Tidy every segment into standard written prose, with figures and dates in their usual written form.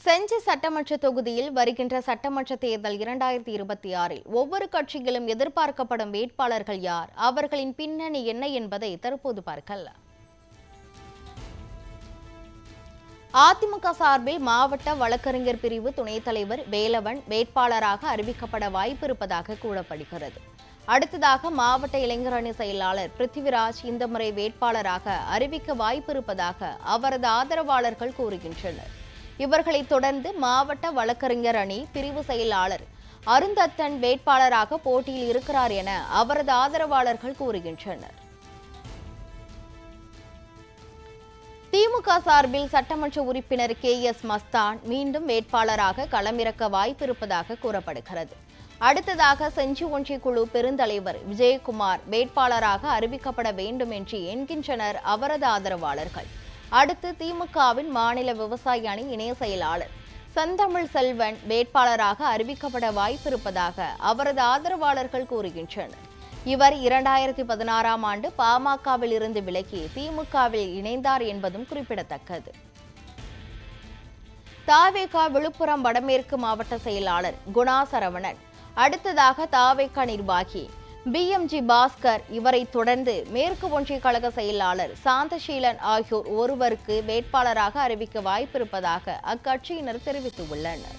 செஞ்சி சட்டமன்ற தொகுதியில் வருகின்ற சட்டமன்ற தேர்தல் 2026 ஒவ்வொரு கட்சியிலும் எதிர்பார்க்கப்படும் வேட்பாளர்கள் யார், அவர்களின் பின்னணி என்ன என்பதை தற்போது பார்க்கலாம். அதிமுக சார்பில் மாவட்ட வழக்கறிஞர் பிரிவு துணைத் தலைவர் வேலவன் வேட்பாளராக அறிவிக்கப்பட வாய்ப்பு இருப்பதாக கூறப்படுகிறது. அடுத்ததாக மாவட்ட இளைஞரணி செயலாளர் பிருத்திவிராஜ் இந்த முறை வேட்பாளராக அறிவிக்க வாய்ப்பு இருப்பதாக அவரது ஆதரவாளர்கள் கூறுகின்றனர். இவர்களை தொடர்ந்து மாவட்ட வழக்கறிஞர் அணி பிரிவு செயலாளர் அருந்தத்தன் வேட்பாளராக போட்டியில் இருக்கிறார் என அவரது ஆதரவாளர்கள் கூறுகின்றனர். திமுக சார்பில் சட்டமன்ற உறுப்பினர் KS மஸ்தான் மீண்டும் வேட்பாளராக களமிறக்க வாய்ப்பு இருப்பதாக கூறப்படுகிறது. அடுத்ததாக செஞ்சி ஒன்றிய குழு பெருந்தலைவர் விஜயகுமார் வேட்பாளராக அறிவிக்கப்பட வேண்டும் என்று என்கின்றனர் அவரது ஆதரவாளர்கள். அடுத்து திமுகவின் மாநில விவசாய அணி இணை செயலாளர் செந்தமிழ் செல்வன் வேட்பாளராக அறிவிக்கப்பட வாய்ப்பு இருப்பதாக அவரது ஆதரவாளர்கள் கூறுகின்றனர். இவர் 2016ஆம் ஆண்டு பாமகவில் இருந்து விலகி திமுகவில் இணைந்தார் என்பதும் குறிப்பிடத்தக்கது. தாவேகா விழுப்புரம் வடமேற்கு மாவட்ட செயலாளர் குணா சரவணன், அடுத்ததாக தாவேகா நிர்வாகி BMG பாஸ்கர், இவரை தொடர்ந்து மேற்கு ஒன்றிய கழக செயலாளர் சாந்தசீலன் ஆகியோர் ஒருவருக்கு வேட்பாளராக அறிவிக்க வாய்ப்பிருப்பதாக அக்கட்சியினர் தெரிவித்துள்ளனர்.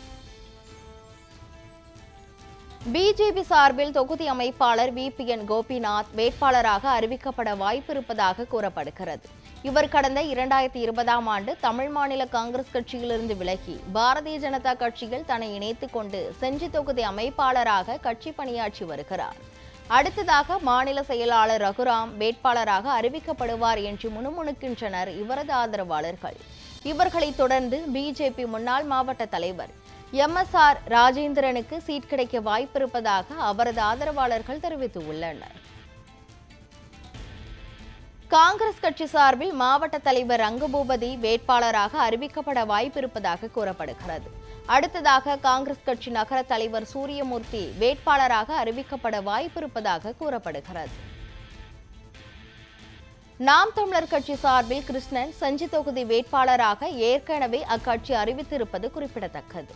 BJP சார்பில் தொகுதி அமைப்பாளர் VPN கோபிநாத் வேட்பாளராக அறிவிக்கப்பட வாய்ப்பிருப்பதாக கூறப்படுகிறது. இவர் கடந்த 2020ஆம் ஆண்டு தமிழ் மாநில காங்கிரஸ் கட்சியிலிருந்து விலகி பாரதிய ஜனதா கட்சியில் தன்னை இணைத்துக் கொண்டு செஞ்சி தொகுதி அமைப்பாளராக கட்சி பணியாற்றி வருகிறார். அடுத்ததாக மாநில செயலாளர் ரகுராம் வேட்பாளராக அறிவிக்கப்படுவார் என்று முணுமுணுக்கின்றனர் இவரது ஆதரவாளர்கள். இவர்களை தொடர்ந்து BJP முன்னாள் மாவட்ட தலைவர் MSR ராஜேந்திரனுக்கு சீட் கிடைக்க வாய்ப்பிருப்பதாக அவரது ஆதரவாளர்கள் தெரிவித்துள்ளனர். காங்கிரஸ் கட்சி சார்பில் மாவட்ட தலைவர் ரங்கபூபதி வேட்பாளராக அறிவிக்கப்பட வாய்ப்பிருப்பதாக கூறப்படுகிறது. அடுத்ததாக காங்கிரஸ் கட்சி நகர தலைவர் சூரியமூர்த்தி வேட்பாளராக அறிவிக்கப்பட வாய்ப்பிருப்பதாக கூறப்படுகிறது. நாம் தமிழர் கட்சி சார்பில் கிருஷ்ணன் செஞ்சி தொகுதி வேட்பாளராக ஏற்கனவே அக்கட்சி அறிவித்திருப்பது குறிப்பிடத்தக்கது.